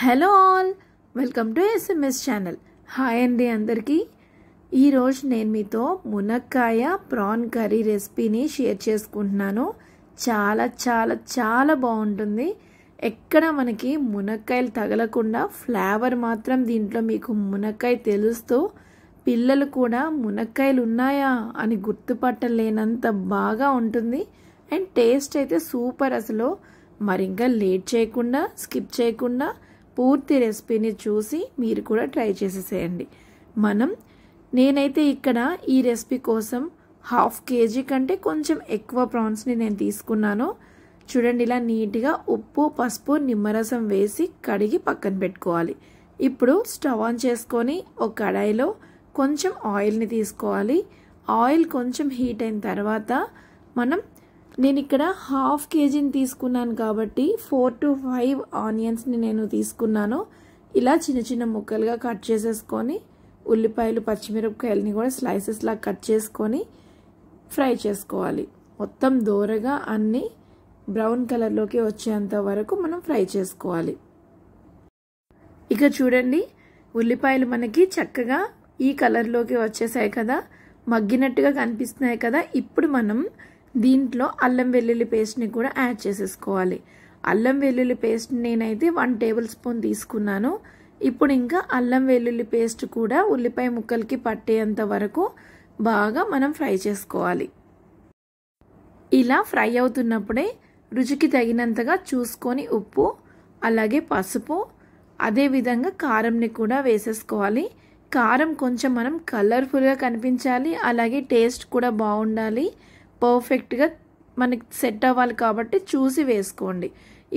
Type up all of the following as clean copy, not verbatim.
Hello all, welcome to SMS channel. Hi అండి అందరికీ. ఈరోజు నేను మీతో మునక్కాయ ప్రాన్ కర్రీ రెసిపీని షేర్ చేసుకుంటున్నాను. చాలా చాలా చాలా బాగుంటుంది. ఎక్కడ మనకి మునక్కాయలు తగలకుండా ఫ్లేవర్ మాత్రం దీంట్లో మీకు మునక్కాయ తెలుస్తూ పిల్లలు కూడా మునక్కాయలు ఉన్నాయా అని గుర్తుపట్టలేనంత బాగా ఉంటుంది. అండ్ టేస్ట్ అయితే సూపర్ అసలు. మరి ఇంకా లేట్ చేయకుండా స్కిప్ చేయకుండా పూర్తి రెసిపీని చూసి మీరు కూడా ట్రై చేసేసేయండి. నేనైతే ఇక్కడ ఈ రెసిపీ కోసం 1/2 kg కంటే కొంచెం ఎక్కువ ప్రాన్స్ని నేను తీసుకున్నాను. చూడండి, ఇలా నీట్గా ఉప్పు పసుపు నిమ్మరసం వేసి కడిగి పక్కన పెట్టుకోవాలి. ఇప్పుడు స్టవ్ ఆన్ చేసుకొని ఒక కడాయిలో కొంచెం ఆయిల్ని తీసుకోవాలి. ఆయిల్ కొంచెం హీట్ అయిన తర్వాత నేను ఇక్కడ 1/2 kgని తీసుకున్నాను కాబట్టి 4 to 5 ఆనియన్స్ని నేను తీసుకున్నాను. ఇలా చిన్న చిన్న ముక్కలుగా కట్ చేసేసుకొని ఉల్లిపాయలు పచ్చిమిరపకాయలని కూడా స్లైసెస్ లా కట్ చేసుకొని ఫ్రై చేసుకోవాలి. మొత్తం దోరగా అన్ని బ్రౌన్ కలర్లోకి వచ్చేంత వరకు మనం ఫ్రై చేసుకోవాలి. ఇక చూడండి, ఉల్లిపాయలు మనకి చక్కగా ఈ కలర్లోకి వచ్చేసాయి కదా, మగ్గినట్టుగా కనిపిస్తున్నాయి కదా. ఇప్పుడు మనం దీంట్లో అల్లం వెల్లుల్లి పేస్ట్ని కూడా యాడ్ చేసేసుకోవాలి. అల్లం వెల్లుల్లి పేస్ట్ నేనైతే 1 tablespoon తీసుకున్నాను. ఇప్పుడు ఇంకా అల్లం వెల్లుల్లి పేస్ట్ కూడా ఉల్లిపాయ ముక్కలకి పట్టేంత వరకు బాగా మనం ఫ్రై చేసుకోవాలి. ఇలా ఫ్రై అవుతున్నప్పుడే రుచికి తగినంతగా చూసుకొని ఉప్పు అలాగే పసుపు అదేవిధంగా కారంని కూడా వేసేసుకోవాలి. కారం కొంచెం మనం కలర్ఫుల్గా కనిపించాలి, అలాగే టేస్ట్ కూడా బాగుండాలి, పర్ఫెక్ట్గా మనకి సెట్ అవ్వాలి కాబట్టి చూసి వేసుకోండి.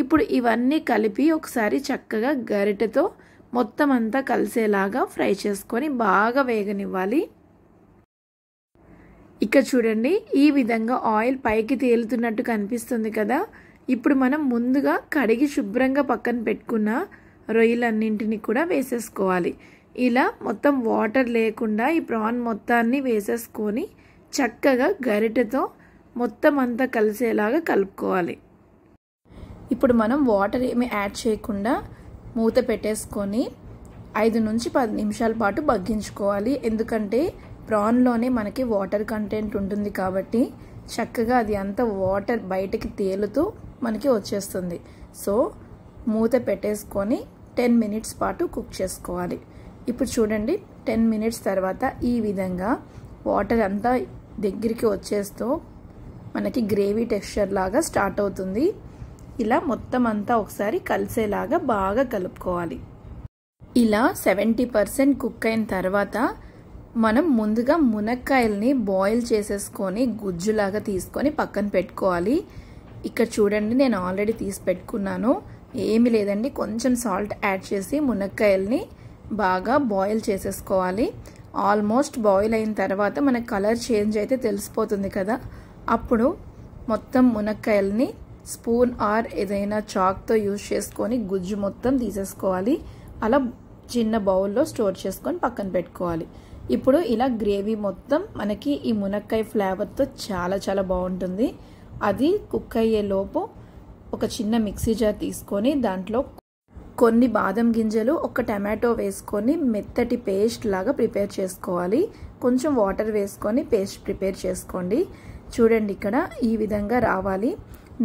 ఇప్పుడు ఇవన్నీ కలిపి ఒకసారి చక్కగా గరిటెతో మొత్తం అంతా కలిసేలాగా ఫ్రై చేసుకొని బాగా వేగనివ్వాలి. ఇక చూడండి, ఈ విధంగా ఆయిల్ పైకి తేలుతున్నట్టు కనిపిస్తుంది కదా. ఇప్పుడు మనం ముందుగా కడిగి శుభ్రంగా పక్కన పెట్టుకున్న రొయ్యలన్నింటినీ కూడా వేసేసుకోవాలి. ఇలా మొత్తం వాటర్ లేకుండా ఈ ప్రాన్ మొత్తాన్ని వేసేసుకొని చక్కగా గరిటెతో మొత్తం అంతా కలిసేలాగా కలుపుకోవాలి. ఇప్పుడు మనం వాటర్ ఏమి యాడ్ చేయకుండా మూత పెట్టేసుకొని 5 నుంచి 10 నిమిషాల పాటు మగ్గించుకోవాలి. ఎందుకంటే ప్రాన్లోనే మనకి వాటర్ కంటెంట్ ఉంటుంది కాబట్టి చక్కగా అది అంతా వాటర్ బయటకి తేలుతూ మనకి వచ్చేస్తుంది. సో మూత పెట్టేసుకొని 10 minutes పాటు కుక్ చేసుకోవాలి. ఇప్పుడు చూడండి, 10 minutes తర్వాత ఈ విధంగా వాటర్ అంతా దగ్గరికి వచ్చేస్తూ మనకి గ్రేవీ టెక్స్చర్ లాగా స్టార్ట్ అవుతుంది. ఇలా మొత్తం అంతా ఒకసారి కలిసేలాగా బాగా కలుపుకోవాలి. ఇలా 70% కుక్ అయిన తర్వాత మనం ముందుగా మునక్కాయల్ని బాయిల్ చేసేసుకొని గుజ్జులాగా తీసుకొని పక్కన పెట్టుకోవాలి. ఇక్కడ చూడండి, నేను ఆల్రెడీ తీసి పెట్టుకున్నాను. ఏమి లేదండి, కొంచెం సాల్ట్ యాడ్ చేసి మునక్కాయల్ని బాగా బాయిల్ చేసేసుకోవాలి. ఆల్మోస్ట్ బాయిల్ అయిన తర్వాత మనకు కలర్ చేంజ్ అయితే తెలిసిపోతుంది కదా. అప్పుడు మొత్తం మునక్కాయల్ని స్పూన్ ఆర్ ఏదైనా చాక్తో యూజ్ చేసుకొని గుజ్జు మొత్తం తీసేసుకోవాలి. అలా చిన్న బౌల్లో స్టోర్ చేసుకొని పక్కన పెట్టుకోవాలి. ఇప్పుడు ఇలా గ్రేవీ మొత్తం మనకి ఈ మునక్కాయ ఫ్లేవర్తో చాలా చాలా బాగుంటుంది. అది కుక్ అయ్యే లోపు ఒక చిన్న మిక్సీ జార్ తీసుకొని దాంట్లో కొన్ని బాదం గింజలు ఒక టమాటో వేసుకొని మెత్తటి పేస్ట్ లాగా ప్రిపేర్ చేసుకోవాలి. కొంచెం వాటర్ వేసుకొని పేస్ట్ ప్రిపేర్ చేసుకోండి. చూడండి, ఇక్కడ ఈ విధంగా రావాలి.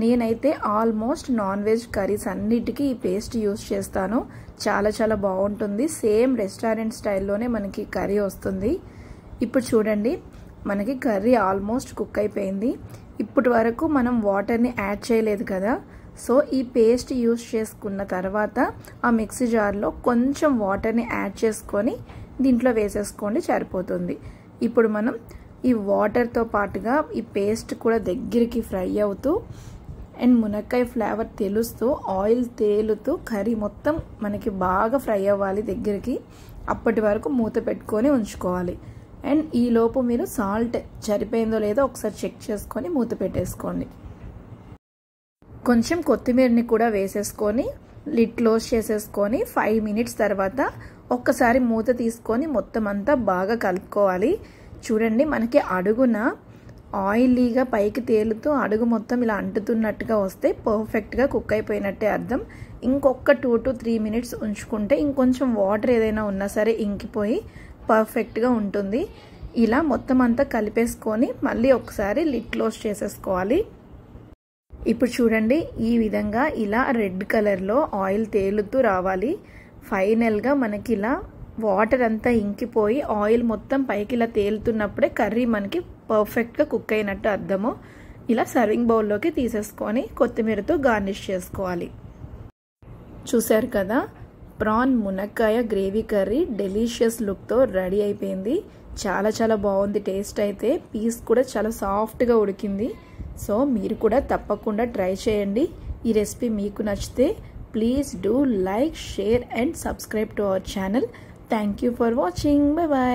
నేనైతే ఆల్మోస్ట్ నాన్ వెజ్ కర్రీస్ అన్నిటికీ ఈ పేస్ట్ యూజ్ చేస్తాను. చాలా చాలా బాగుంటుంది. సేమ్ రెస్టారెంట్ స్టైల్లోనే మనకి కర్రీ వస్తుంది. ఇప్పుడు చూడండి, మనకి కర్రీ ఆల్మోస్ట్ కుక్ అయిపోయింది. ఇప్పటి వరకు మనం వాటర్ని యాడ్ చేయలేదు కదా. సో ఈ పేస్ట్ యూజ్ చేసుకున్న తర్వాత ఆ మిక్సీ జార్లో కొంచెం వాటర్ని యాడ్ చేసుకొని దీంట్లో వేసేసుకోండి, సరిపోతుంది. ఇప్పుడు మనం ఈ వాటర్తో పాటుగా ఈ పేస్ట్ కూడా దగ్గరికి ఫ్రై అవుతూ అండ్ మునక్కాయ ఫ్లేవర్ తెలుస్తూ ఆయిల్ తేలుతూ కర్రీ మొత్తం మనకి బాగా ఫ్రై అవ్వాలి దగ్గరికి. అప్పటి వరకు మూత పెట్టుకొని ఉంచుకోవాలి. అండ్ ఈలోపు మీరు సాల్ట్ సరిపోయిందో లేదో ఒకసారి చెక్ చేసుకొని మూత పెట్టేసుకోండి. కొంచెం కొత్తిమీరని కూడా వేసేసుకొని లిడ్ క్లోజ్ చేసేసుకొని 5 minutes తర్వాత ఒక్కసారి మూత తీసుకొని మొత్తం అంతా బాగా కలుపుకోవాలి. చూడండి, మనకి అడుగున ఆయిలీగా పైకి తేలుతూ అడుగు మొత్తం ఇలా అంటుతున్నట్టుగా వస్తే పర్ఫెక్ట్గా కుక్ అయిపోయినట్టే అర్థం. ఇంకొక 2 to 3 minutes ఉంచుకుంటే ఇంకొంచెం వాటర్ ఏదైనా ఉన్నా సరే ఇంకిపోయి పర్ఫెక్ట్గా ఉంటుంది. ఇలా మొత్తం అంతా కలిపేసుకొని మళ్ళీ ఒకసారి లిడ్ క్లోజ్ చేసేసుకోవాలి. ఇప్పుడు చూడండి, ఈ విధంగా ఇలా రెడ్ కలర్లో ఆయిల్ తేలుతూ రావాలి. ఫైనల్గా మనకి ఇలా వాటర్ అంతా ఇంకిపోయి ఆయిల్ మొత్తం పైకి ఇలా తేలుతున్నప్పుడే కర్రీ మనకి పర్ఫెక్ట్గా కుక్ అయినట్టు అర్థము. ఇలా సర్వింగ్ బౌల్లోకి తీసేసుకొని కొత్తిమీరతో గార్నిష్ చేసుకోవాలి. చూసారు కదా, ప్రాన్ మునక్కాయ గ్రేవీ కర్రీ డెలీషియస్ లుక్తో రెడీ అయిపోయింది. చాలా చాలా బాగుంది. టేస్ట్ అయితే పీస్ కూడా చాలా సాఫ్ట్గా ఉడికింది. సో మీరు కూడా తప్పకుండా ట్రై చేయండి. ఈ రెసిపీ మీకు నచ్చితే please do like, share and subscribe to our channel. Thank you for watching. Bye bye.